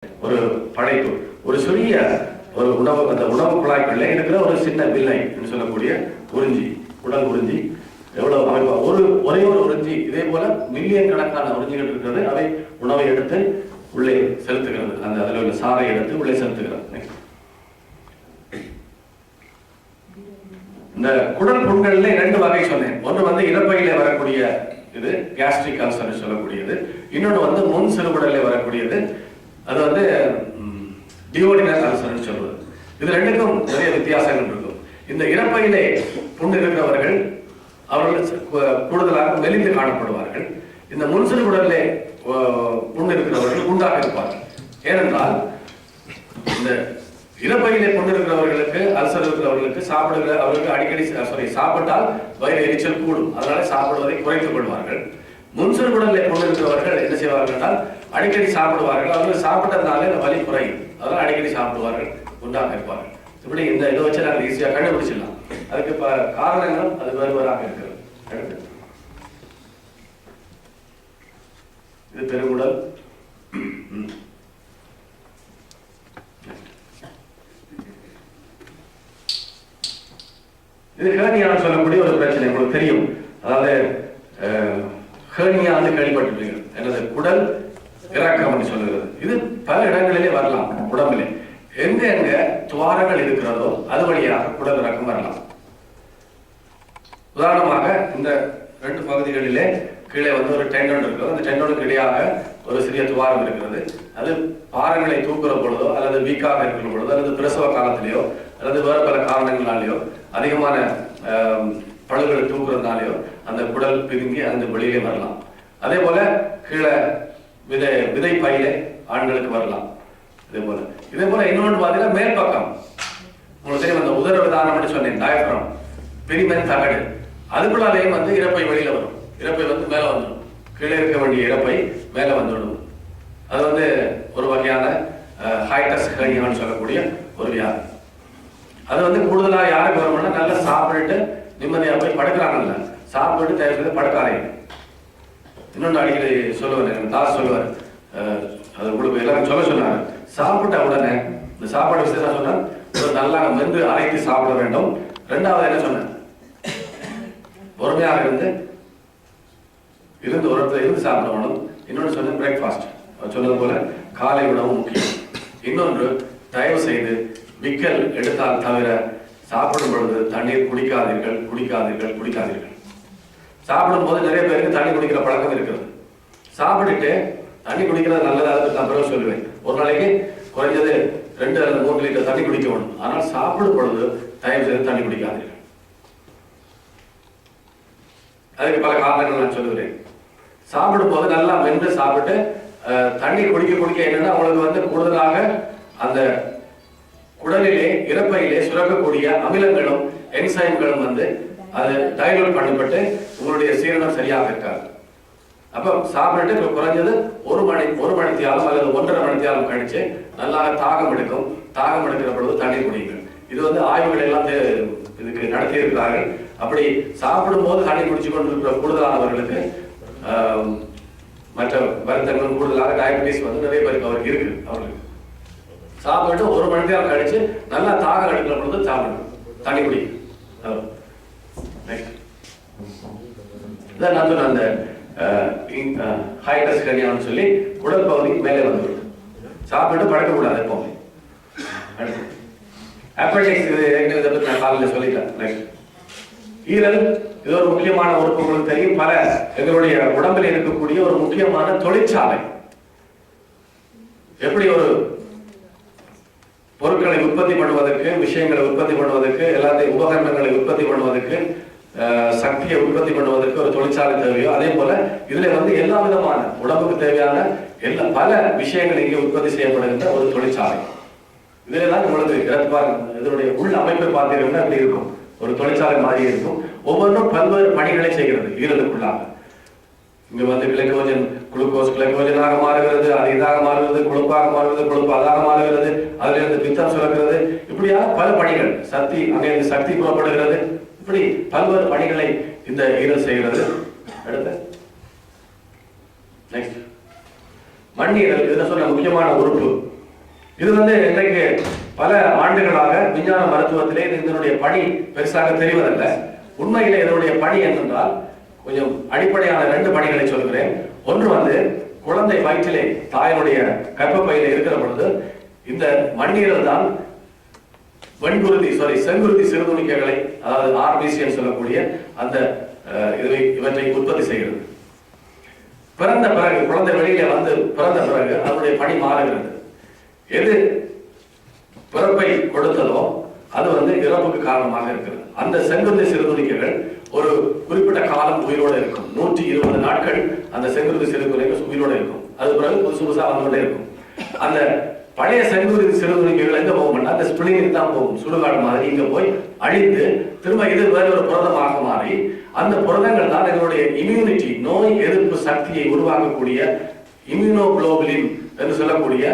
ஒரு படைப்பு, ஒரு சிறிய ஒரு உணவு, அந்த உணவு குழாய்க்குள்ளே இருக்கிற ஒரு சின்ன வில்லை என்று சொல்லக்கூடிய உறிஞ்சி, உடல் உறிஞ்சி எவ்வளவு அமைப்பா, ஒரே ஒரு உறிஞ்சி, இதே போல மில்லியன் கணக்கான உறிஞ்சிகள் இருக்கிறது. அவை உணவை எடுத்து உள்ளே செலுத்துகிறது, அந்த அதில் உள்ள சாறை எடுத்து உள்ளே செலுத்துகிறது. இந்த குடல் புண்கள்ல 2 வகை சொன்னேன். ஒன்று இறப்பையிலே வரக்கூடிய இது கேஸ்ட்ரிக் அல்சர் சொல்லக்கூடியது, இன்னொன்று முன் சிறுகுடலில் வரக்கூடியது, அது டியோடினல் அல்சர் சொல்வது. இது 2க்கும் நிறைய வித்தியாசங்கள் இருக்கும். இந்த இறப்பையிலே புண் இருக்கிறவர்கள் அவர்கள் கூடுதலாக மெலிந்து காணப்படுவார்கள். இந்த முன் சிறுகுடலிலே புண் இருக்கிறவர்கள் குண்டாக இருப்பார்கள். ஏனென்றால் இந்த இறப்பையிலே புண் இருக்கிறவர்களுக்கு, அல்சர் இருக்கிறவர்களுக்கு அவர்களுக்கு அடிக்கடி சாப்பிட்டால் வயிறு எரிச்சல் கூடும், அதனால சாப்பிடுவதை குறைத்துக் கொள்வார்கள். முன்சிறுகுடலிலே புண் இருக்கிறவர்கள் என்ன செய்வார்கள் என்றால் அடிக்கடி சாப்பிடுவார்கள். அவர்கள் சாப்பிட்டதுனால இந்த வலி குறையும், அதனால அடிக்கடி சாப்பிடுவார்கள், குண்டாக இருப்பார்கள். இப்படி இந்த இதை வச்சு நாங்கள் ஈஸியாக கண்டுபிடிச்சிடலாம். அதுக்கு காரணங்களும் அது வேறுவராக இருக்கிறது. அடுத்து இது பெருங்குடல், இது ஹேர்னியான்னு சொல்லக்கூடிய ஒரு பிரச்சனை உங்களுக்கு தெரியும். அதாவது ஹேர்னியான்னு கேள்விப்பட்டிருப்பீங்க. எனது குடல் இறக்கம் சொல்லுகிறது. இது பல இடங்களிலே வரலாம். உடம்பிலே எங்க துவாரங்கள் இருக்கிறதோ அது வழியாக குடல் இறக்கம் வரலாம். உதாரணமாக இந்த 2 பகுதிகளிலே கீழே ஒரு டெண்டோன் இருக்கிறது. அந்த டெண்டோனுக்கு இடையாக ஒரு சிறிய துவாரம் இருக்கிறது. அது பாரங்களை தூக்குற பொழுதோ அல்லது வீக்காக இருக்கிற பொழுதோ அல்லது பிரசவ காலத்திலேயோ அல்லது வேறு பல காரணங்களாலேயோ அதிகமான பழுகளை தூக்குறதுனாலேயோ அந்த குடல் பிதுங்கி அந்த வெளியிலே வரலாம். அதே போல கீழே விதை பையிலே ஆண்களுக்கு வரலாம். இதே போல இன்னொன்று பார்த்தீங்கன்னா மேல் பக்கம் உங்களுக்கு தெரியும், அந்த உதர விதானம் சொன்னேன், டயப்ரம், பெரிமென் தகடு, அதுக்குள்ளாலேயும் இறப்பை வெளியில வரும். இறப்பை மேல வந்துடும், கீழே இருக்க வேண்டிய இறப்பை மேல வந்துவிடும். அது ஒரு வகையான ஹைட்டஸ் ஹேர்னியான்னு சொல்லக்கூடிய ஒரு வியாதி. அது கூடுதலாக யாருக்கு வரும்னா நல்லா சாப்பிட்டுட்டு நிம்மதியாக போய் படுக்கிறாங்கல்ல, சாப்பிட்டு தயவு செய்து படுக்காதீங்க. இன்னொன்று அடிக்கடி சொல்லுவார், தாஸ் சொல்லுவார், அது உங்களுக்கு எல்லாரும் சொல்ல சொன்னாங்க, சாப்பிட்ட உடனே இந்த சாப்பாடு விஷயத்தான் சொன்னார், நல்லா மென்று அரைத்து சாப்பிட வேண்டும். 2வது என்ன சொன்னேன், பொறுமையாக இருந்து ஒரு இடத்துல இருந்து சாப்பிட வேணும். இன்னொன்று சொன்னேன் பிரேக்ஃபாஸ்ட், சொன்னது போல காலை உணவு முக்கியம். இன்னொன்று தயவு செய்து விக்கல் எடுத்தால் தவிர சாப்பிடும் பொழுது தண்ணீர் குடிக்காதீர்கள். சாப்பிடும் போது நிறைய பேருக்கு தண்ணி குடிக்கிற பழக்கம் இருக்கிறது. சாப்பிட்டுட்டு தண்ணி குடிக்கிறது நல்லதாக நான் பிறகு சொல்லுவேன். ஒரு நாளைக்கு குறைஞ்சது 2 அல்லது 3 லிட்டர் தண்ணி குடிக்க வேணும். ஆனால் சாப்பிடும் பொழுது தயவு செய்து தண்ணி குடிக்காதீர்கள். அதுக்கு பல காரணங்கள் நான் சொல்லுகிறேன். சாப்பிடும் போது நல்லா மென்று சாப்பிட்டு தண்ணி குடிக்க என்னன்னா உங்களுக்கு கூடுதலாக அந்த குடலிலே இறப்பையிலே சுரக்கக்கூடிய அமிலங்களும் என்சைம்களும் அது டைலூட் பண்ணப்பட்டு உங்களுடைய சீரணம் சரியாக இருக்காது. அப்ப சாப்பிட்டு குறைஞ்சது 1 மணி தியாலம் அல்லது 1.5 மணி தியாலம் கழிச்சு நல்லா தாகம் எடுக்கும். தாகம் எடுக்கிற பொழுது தண்ணீர் குடிங்கள். இது ஆய்வுகள் எல்லாம் இதுக்கு நடத்தி இருக்கிறார்கள். அப்படி சாப்பிடும் போது தண்ணீர் குடிச்சு கொண்டு இருக்கிற கூடுதலானவர்களுக்கு மற்ற வருத்தங்களும் கூடுதலாக டயபிட்டிஸ் நிறைய பேருக்கு அவருக்கு இருக்கு. அவர்களுக்கு சாப்பிட்டு 1 மணி நேரம் கழிச்சு நல்லா தாகம் எடுக்கிற பொழுது சாப்பிடணும், தண்ணி குடி. அந்த ஹைட்டஸ் ஹேர்னியான்னு சொல்லி குடல் பகுதி மேலே வந்துவிடும். சாப்பிட்டு படுக்கக்கூடாது எப்பவுமே. அப்பெண்டிக்ஸ், இதை பற்றி நான் காலையில் சொல்லிட்டேன். ஈரல் இது ஒரு முக்கியமான உறுப்பு, உங்களுக்கு தெரியும். பல எங்களுடைய உடம்பில் இருக்கக்கூடிய ஒரு முக்கியமான தொழிற்சாலை. எப்படி ஒரு பொருட்களை உற்பத்தி பண்ணுவதற்கு, விஷயங்களை உற்பத்தி பண்ணுவதற்கு, எல்லாத்தையும் உபகரணங்களை உற்பத்தி பண்ணுவதற்கு, சக்தியை உற்பத்தி பண்ணுவதற்கு ஒரு தொழிற்சாலை தேவையோ, அதே போல இதுல எல்லா விதமான உடம்புக்கு தேவையான பல விஷயங்கள் இங்கே உற்பத்தி செய்யப்படுகின்ற ஒரு தொழிற்சாலை. இதுலதான் உங்களுக்கு இதனுடைய உள் அமைப்பை பார்த்தீங்கன்னா அப்படி இருக்கும், ஒரு தொழிற்சாலை மாதிரி இருக்கும். ஒவ்வொன்றும் பல்வேறு பணிகளை செய்கிறது ஈரலுக்குள்ளாக. இங்க கிளைக்கோஜன் குளுக்கோஸ் கிளைக்கோஜனாக மாறுகிறது, அது இதாக மாறுகிறது, கொழுப்பாக மாறுகிறது, கொழுப்பு அதாக மாறுகிறது, அதுல இருந்து பித்தம் சுரக்கிறது. இப்படியாக பல பணிகள், அங்கிருந்து சக்தி புறப்படுகிறது. இப்படி பல்வேறு பணிகளை இந்த ஈரல் செய்கிறது. அடுத்து நெக்ஸ்ட் மண்ணீரல், இதுல சொன்ன முக்கியமான உறுப்பு இது வந்து இன்றைக்கு பல ஆண்டுகளாக விஞ்ஞான மருத்துவத்திலே இதனுடைய பணி பெருசாக தெரிவதில்லை. உண்மையிலே இதனுடைய பணி என்னென்றால் கொஞ்சம் அடிப்படையான 2 பணிகளை சொல்கிறேன். ஒன்று வந்து குழந்தை வயிற்றிலே தாயினுடைய கர்ப்பப்பையில இருக்கிற பொழுது இந்த மண்ணீரல் தான் செங்குருதி சிறுதுணிக்கைகளை, அதாவது ஆர்பிசி சொல்லக்கூடிய அந்த இவற்றை உற்பத்தி செய்கிறது. பிறந்த பிறகு குழந்தை வெளியில வந்து பிறந்த பிறகு அதனுடைய பணி மாறுகிறது. எது பிறப்பை கொடுத்ததோ அது வந்து இறப்புக்கு காரணமாக இருக்கிறது. அந்த செங்குருதி சிறுதுணிக்கைகள் ஒரு குறிப்பிட்ட காலம் உயிரோடு இருக்கும். 120 நாட்கள் அந்த செங்குருதி சிறுதுணிக்கைகள் உயிரோடு இருக்கும். அது பிறகு புதுசு புதுசா வந்துகிட்டே இருக்கும். அந்த பழைய செங்குருதி சிறுதுணிக்கைகள் எங்க போகும்னா அந்த ஸ்பிளினுக்கு தான் போகும். சுடுகாடு மாதிரி இங்க போய் அழிந்து திரும்ப இது வேற ஒரு புரதமாக மாறி அந்த புரதங்கள் தான் எங்களுடைய இம்யூனிட்டி, நோய் எதிர்ப்பு சக்தியை உருவாக்கக்கூடிய இம்யூனோகுளோபுலின் என்று சொல்லக்கூடிய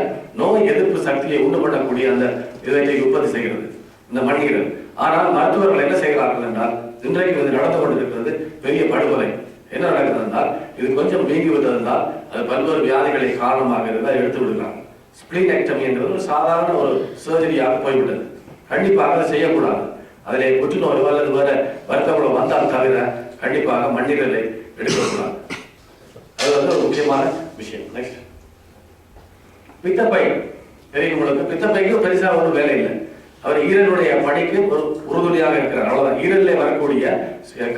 நோய் எதிர்ப்பு சக்தியை உண்டு பண்ணக்கூடிய அந்த இதை உற்பத்தி செய்கிறது இந்த மண்ணீரல். ஆனால் மருத்துவர்கள் என்ன செய்கிறார்கள் என்றால் இன்றைக்கு இது நடந்து கொண்டிருக்கிறது பெரிய படுகொலை. என்ன நடக்கிறது என்றால் இது கொஞ்சம் வீங்கி விட்டதென்றால் அது பல்வேறு வியாதிகளை காரணமாக இருந்தால் எடுத்து விடுகிறாங்க. ஸ்பிளீனெக்டமி என்பது ஒரு சாதாரண ஒரு சர்ஜரியாக போய்விட்டது. கண்டிப்பாக அதை செய்யக்கூடாது. அதிலே புற்றுநோயோ அல்லது வேற வருத்தங்களோ வந்தால் தவிர கண்டிப்பாக மண்ணீரலை எடுக்கக்கூடாது. அது வந்து ஒரு முக்கியமான விஷயம். நெக்ஸ்ட், பித்தப்பை தெரியும் உங்களுக்கு. பித்தப்பைக்கு பெருசா ஒன்றும் வேலை இல்லை. அவர் ஈரலுடைய பணிக்கு ஒரு உறுதுணையாக இருக்கிறார், அவ்வளவுதான். ஈரலிலே வரக்கூடிய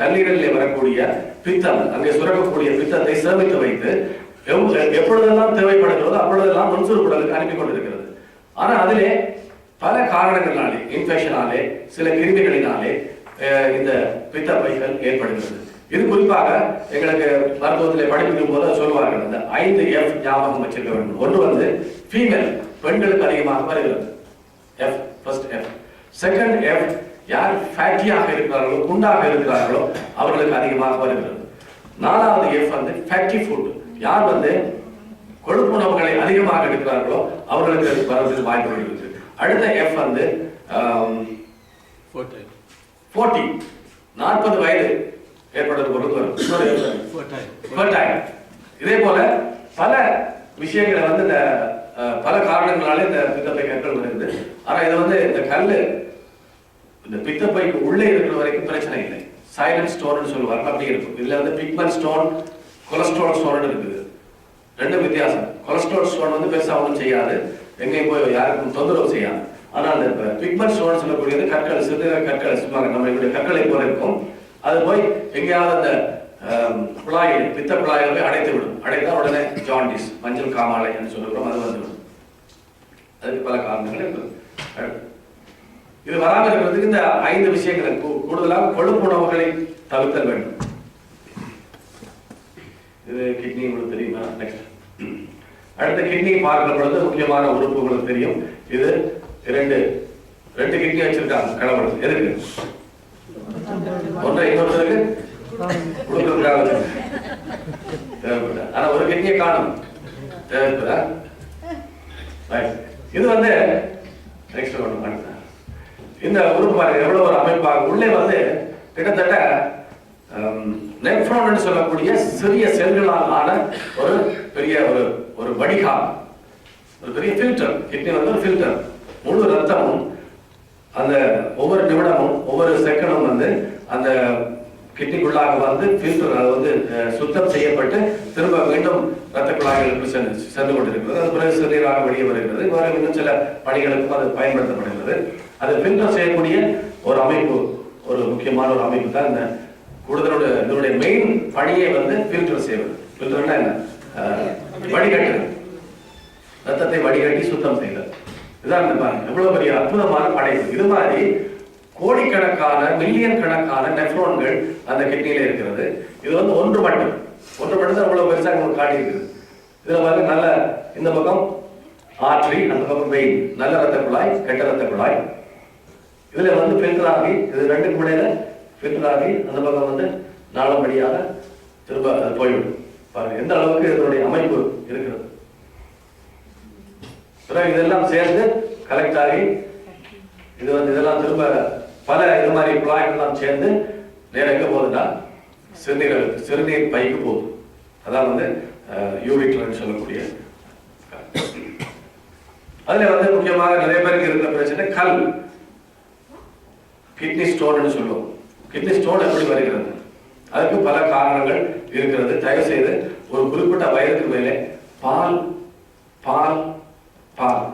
கல்லீரலிலே வரக்கூடிய பித்தம், அங்கே சுரக்கக்கூடிய பித்தத்தை சேமித்து வைத்து எப்பொழுதெல்லாம் தேவைப்படுகிறதோ அப்பொழுதெல்லாம் மன்சூர் குடலுக்கு அனுப்பி கொண்டிருக்கிறது. ஆனா அதிலே பல காரணங்களாலே, இன்ஃபெக்ஷனாலே, சில கிருமிகளினாலே இந்த பித்தப்பைகள் ஏற்படுகிறது. இது குறிப்பாக எங்களுக்கு மருத்துவத்திலே படிப்பிக்கும் போது சொல்வார்கள், இந்த 5 F ஞாபகம் வச்சிருக்க வேண்டும். ஒன்று வந்து ஃபீமேல், பெண்களுக்கு அதிகமாக வருகிறது, F, first F. Second F, யார் ஃபேட்டியாக இருக்கிறார்களோ, குண்டாக இருக்கிறார்களோ அவர்களுக்கு அதிகமாக வருகிறது. 4வது F வந்து ஃபேட்டி ஃபுட், யார் வந்து கொழுப்பு உணவுகளை அதிகமாக எடுக்கிறார்களோ அவர்களுக்கு வருவதற்கு வாய்ப்புகள் இருக்கு. அடுத்த F வந்து 40 வயது ஏற்படுறது பொறுத்து வரும். இதே போல பல விஷயங்களை வந்து இந்த பல காரணங்களால இந்த பித்தப்பை கற்கள் வருது. ஆனா இது வந்து இந்த கல்லு இந்த பித்தப்பைக்கு உள்ளே இருக்கிற வரைக்கும் பிரச்சனை இல்லை. சைலண்ட் ஸ்டோன் சொல்லுவாங்க, அப்படி இருக்கும். இதுல வந்து பிக்மெண்ட் ஸ்டோன், கொலஸ்ட்ரால் ஸ்டோன் இருக்குது. 2 வித்தியாசம். கொலஸ்ட்ரால் ஸ்டோன் வந்து பெருசா ஒன்றும் செய்யாது, எங்கேயும் போய் யாருக்கும் தொந்தரவு செய்யாது. ஆனால் அந்த பிக்மெண்ட் ஸ்டோன் சொல்லக்கூடியது கற்கள், சிறுநீரக கற்கள் சொல்லுவாங்க, நம்மளுடைய கற்களை போல இருக்கும். அது போய் எங்கேயாவது அந்த குழாயில், பித்த குழாயில் போய் அடைத்து விடும். அடைத்தா உடனே ஜாண்டிஸ், மஞ்சள் காமாலை என்று சொல்லுறோம், அது வந்துவிடும். அதுக்கு பல காரணங்கள் இருக்குது. இது வராமல் இருக்கிறதுக்கு இந்த 5 விஷயங்களை கூடுதலாக கொழுப்பு உணவுகளை தவிர்த்தல் வேண்டும். இது கிட்னி உங்களுக்கு தெரியுமா? நெக்ஸ்ட், அடுத்த கிட்னி பார்க்கிற பொழுது முக்கியமான உறுப்பு உங்களுக்கு தெரியும். இது 2 கிட்னி வச்சிருக்காங்க கடவுள். எதுக்கு? ஒன்றை இன்னொருத்தருக்கு கொடுக்கறதுக்காக தேவைப்பட. ஆனா ஒரு கிட்னியை காணும், தேவைப்பட. இது வந்து நெக்ஸ்ட் ஒன்று. இந்த உறுப்பு பாருங்க எவ்வளவு ஒரு அமைப்பாக. உள்ளே வந்து கிட்டத்தட்ட நெஃப்ரான் சொல்லக்கூடிய சிறிய செல்களால் ஆன ஒரு பெரிய ஒரு வடிகால், ஒரு பெரிய ஃபில்டர். கிட்னி வந்து ஒரு ஃபில்டர். முழு ரத்தமும் அந்த ஒவ்வொரு நிமிடமும் ஒவ்வொரு செகண்டும் வந்து அந்த கிட்னிக்குள்ளாக வந்து ஃபில்டர், அது வந்து சுத்தம் செய்யப்பட்டு திரும்ப மீண்டும் ரத்த குழாய்களுக்கு சென்று கொண்டிருக்கிறது. அது பிறகு சிறுநீராக வெளியே வருகிறது. வேறு இன்னும் சில பணிகளுக்கும் அது பயன்படுத்தப்படுகிறது. அது ஃபில்டர் செய்யக்கூடிய ஒரு அமைப்பு, ஒரு முக்கியமான ஒரு அமைப்பு தான் இந்த கூடுதலோட. இதனுடைய மெயின் பணியை வந்து ஃபில்டர் செய்வது. ஃபில்டர்னா என்ன? வடிகட்டுறது, ரத்தத்தை வடிகட்டி சுத்தம் செய்தல். இதுதான் பாருங்க எவ்வளவு பெரிய அற்புதமான படைப்பு. இது மாதிரி கோடிக்கணக்கான, மில்லியன் கணக்கான நெஃப்ரான்கள் அந்த கிட்னியில இருக்கிறது. இது வந்து ஒன்று மட்டும் தான் அவ்வளவு பெருசாக உங்களுக்கு காட்டி இருக்குது. இதுல பாருங்க, நல்ல இந்த பக்கம் ஆர்டரி, அந்த பக்கம் வெயின், நல்ல ரத்த குழாய், கெட்ட ரத்த குழாய். இதுல வந்து ஃபில்டர் ஆகி, இது 2க்கு இடையில ஃபில்டர் ஆகி அந்த பக்கம் வந்து நாளம் வழியாக திரும்ப அது போய்விடும். பாருங்க எந்த அளவுக்கு இதனுடைய அமைப்பு இருக்கிறது. இதெல்லாம் சேர்ந்து கலெக்ட் ஆகி இது வந்து இதெல்லாம் திரும்ப பல இது மாதிரி குழாய்கள்லாம் சேர்ந்து நேரம் எங்க போகுதுன்னா சிறுநீர் பைக்கு போகுது. அதான் வந்து யூரிக்லன்னு சொல்லக்கூடிய. அதுல வந்து முக்கியமாக நிறைய பேருக்கு இருக்கிற பிரச்சனை கல், கிட்னி ஸ்டோன் சொல்லுவோம். கிட்னி ஸ்டோன் எப்படி வருகிறது? அதுக்கு பல காரணங்கள் இருக்கிறது. தயவு செய்து ஒரு குறிப்பிட்ட வயதுக்கு மேலே பால் பால் பால்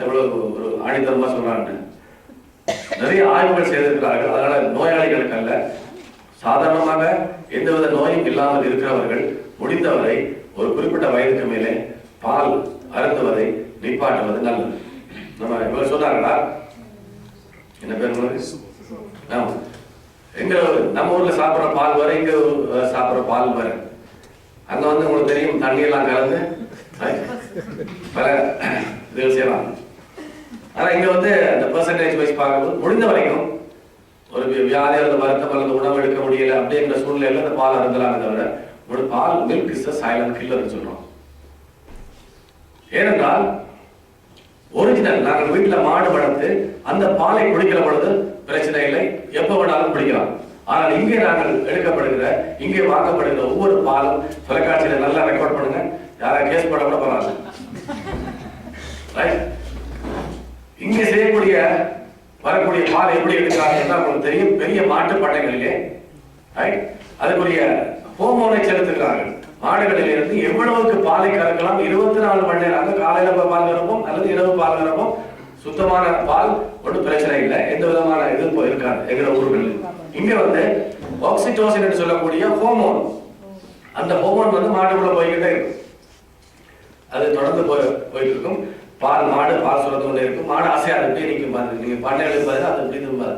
எவ்வளவு ஒரு ஆணித்தரமா சொல்றாங்க. நிறைய ஆய்வுகள் செய்திருக்கிறார்கள். அதனால நோயாளிகளுக்கு அல்ல, சாதாரணமாக எந்தவித நோயும் இல்லாமல் இருக்கிறவர்கள் முடிந்தவரை ஒரு குறிப்பிட்ட வயதுக்கு மேலே பால் அருந்துவதை நிப்பாட்டுவது நல்லது. நம்ம இவ்வளவு சொன்னாங்களா? என்ன பேர் எங்க நம்ம ஊர்ல சாப்பிட்ற பால் வர, இங்க சாப்பிட்ற பால் வர. அங்க வந்து உங்களுக்கு தெரியும், தண்ணி எல்லாம் கலந்து பல இதுகள் செய்யலாம். ஆனா இங்க வந்து அந்த பெர்சன்டேஜ் வைஸ் பார்க்கும்போது முடிந்த வரைக்கும் ஒரு வியாதி அல்லது வருத்தம் அல்லது உணவு எடுக்க முடியல அப்படிங்கிற சூழ்நிலையில அந்த பால் அருந்தலாம். தவிர ஒரு பால் மில்க் இஸ் சைலண்ட் கில்லர் சொல்றோம். ஏனென்றால் ஒரிஜினல் நாங்கள் வீட்டுல மாடு வளர்த்து அந்த பாலை குடிக்கிற பொழுது பிரச்சனை இல்லை, எப்ப வேணாலும் குடிக்கலாம். ஆனால் இங்கே நாங்கள் எடுக்கப்படுகிற, இங்கே வாங்கப்படுகிற ஒவ்வொரு பாலும் தொலைக்காட்சியில நல்லா ரெக்கார்ட் பண்ணுங்க, யாராவது கேஸ் போட கூட பரவாயில்ல. இங்கே செய்யக்கூடிய வரக்கூடிய பால் எப்படி எடுக்கிறாங்க உங்களுக்கு தெரியும். பெரிய மாட்டு பண்ணைகளிலே அதுக்குரிய ஹோமோனை செலுத்துகிறார்கள். மாடுகளில் இருந்து எவ்வளவுக்கு பாலை கறக்கலாம், 24 மணி நேரம் காலையில பால் கறப்போம் அல்லது இரவு பால் கறப்போம். சுத்தமான பால் ஒன்றும் பிரச்சனை இல்லை, எந்த விதமான இது இருக்காது எங்கிற ஊர்களில். இங்க வந்து ஆக்சிடோசின் என்று சொல்லக்கூடிய ஹோமோன், அந்த ஹோமோன் வந்து மாட்டுக்குள்ள போய்கிட்டே இருக்கும். அது தொடர்ந்து போயிட்டு இருக்கும். பால் மாடு பால் சுரந்து கொண்டே இருக்கும். மாடு ஆசையா அப்படியே நிற்கும். நீங்க பண்ணைகளுக்கு பதில் அது எப்படி திரும்பாது.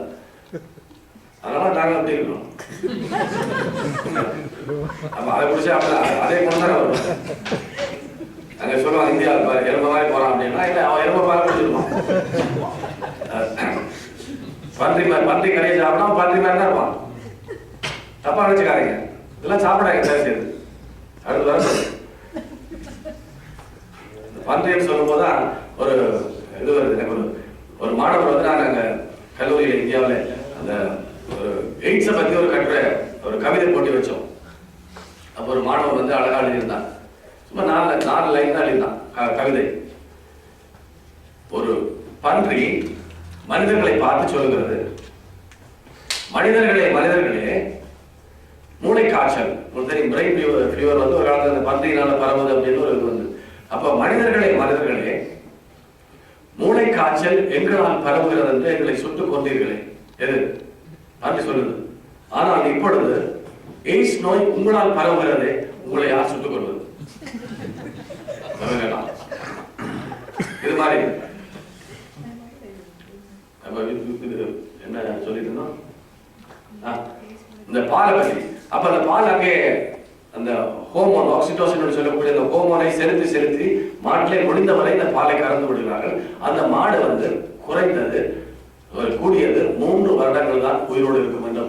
அதனால நாங்க அப்படி இருக்கோம். அப்ப அதை குடிச்சா அதே கொண்டு வரும். அங்க சொல்லுவாங்க, இந்தியாவில் பாரு எருமை மாதிரி போறான் அப்படின்னா, இல்ல அவன் எருமை பால் குடிச்சிருப்பான். பன்றி கறியை சாப்பிட்டா பன்றி மாதிரி தான் இருப்பான். தப்பா நினைச்சுக்காதீங்க, இதெல்லாம் சாப்பிடாங்க சேர்த்து. அடுத்து வர பன்றின்னு சொல்லும் போதுதான் ஒரு இது வருது எனக்கு. ஒரு மாணவர் வந்து நாங்கள் அங்க கல்லூரியில் இந்தியாவில் அந்த ஒரு எய்ட்ஸை பத்தி ஒரு கட்டுரை, ஒரு கவிதை போட்டி வச்சோம். அப்போ ஒரு மாணவர் வந்து அழகா எழுதியிருந்தான். சும்மா 4 லைன் தான் எழுதினான் கவிதை. ஒரு பன்றி மனிதர்களை பார்த்து சொல்லுகிறது, மனிதர்களே மூளை காய்ச்சல், உங்களுக்கு தெரியும் பிரெயின் ஃபீவர் வந்து ஒரு காலத்துல அந்த பன்றியினால பரவுது அப்படின்னு ஒரு இது வந்து. அப்ப மனிதர்களே மூளை காய்ச்சல் எங்களால் பரவுகிறது என்று எங்களை சுட்டுக் கொண்டீர்களே, எது அப்படி சொல்லுது. ஆனால் இப்பொழுது எய்ட்ஸ் நோய் உங்களால் பரவுகிறதே, உங்களை யார் சுட்டுக் கொள்வது? இது மாதிரி என்ன சொல்லிட்டு இருந்தோம், இந்த பாலை பற்றி. அப்ப அந்த பால் அங்கே அந்த ஹோமோன் ஆக்சிடோசின் சொல்லக்கூடிய அந்த ஹோமோனை செலுத்தி மாட்டிலே முடிந்தவரை இந்த பாலை கறந்து விடுகிறார்கள். அந்த மாடு வந்து குறைந்தது கூடியது 3 வருடங்கள் தான் உயிரோடு இருக்கும் என்ற